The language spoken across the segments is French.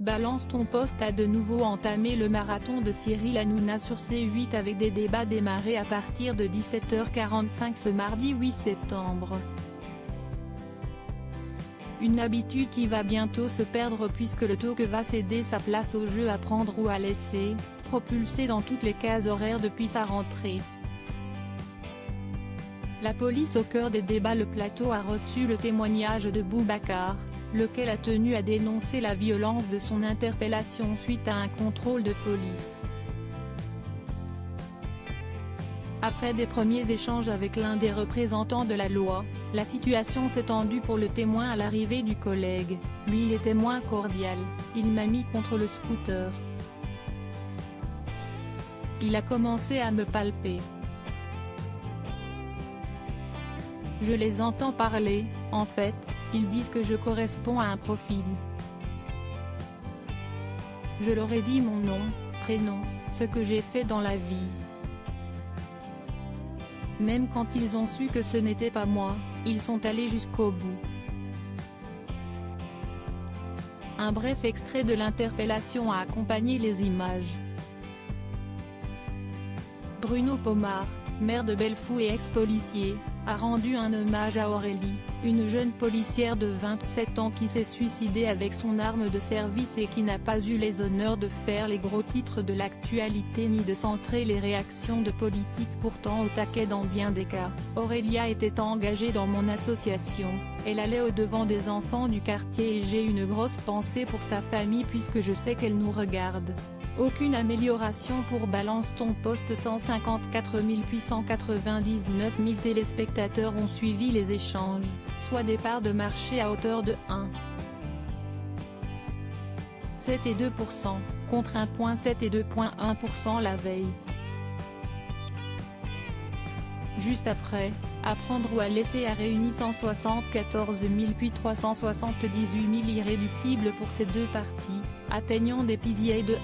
Balance ton poste a de nouveau entamé le marathon de Cyril Hanouna sur C8 avec des débats démarrés à partir de 17h45 ce mardi 8 septembre. Une habitude qui va bientôt se perdre puisque le talk va céder sa place au jeu à prendre ou à laisser, propulsé dans toutes les cases horaires depuis sa rentrée. La police au cœur des débats. Le plateau a reçu le témoignage de Boubacar, lequel a tenu à dénoncer la violence de son interpellation suite à un contrôle de police. Après des premiers échanges avec l'un des représentants de la loi, la situation s'est tendue pour le témoin à l'arrivée du collègue. Lui, il était moins cordial, il m'a mis contre le scooter. Il a commencé à me palper. Je les entends parler, en fait, ils disent que je corresponds à un profil. Je leur ai dit mon nom, prénom, ce que j'ai fait dans la vie. Même quand ils ont su que ce n'était pas moi, ils sont allés jusqu'au bout. Un bref extrait de l'interpellation a accompagné les images. Bruno Pomar, maire de Bellefou et ex-policier, a rendu un hommage à Aurélie, une jeune policière de 27 ans qui s'est suicidée avec son arme de service et qui n'a pas eu les honneurs de faire les gros titres de l'actualité ni de centrer les réactions de politiques pourtant au taquet dans bien des cas. Aurélia était engagée dans mon association, elle allait au-devant des enfants du quartier et j'ai une grosse pensée pour sa famille puisque je sais qu'elle nous regarde. Aucune amélioration pour Balance ton poste. 154 000 puis 199 000 téléspectateurs ont suivi les échanges, soit des parts de marché à hauteur de 1,7% contre 1,7 et 2,1% la veille. Juste après, à prendre ou à laisser a réuni 174 000 puis 378 000 irréductibles pour ces deux parties, atteignant des PDA de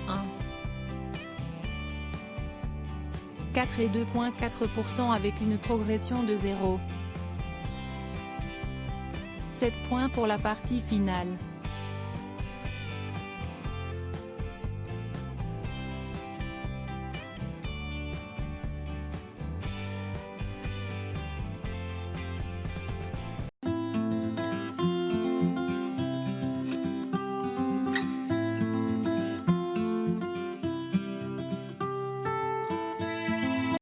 1,4 et 2,4% avec une progression de 0,7 points pour la partie finale.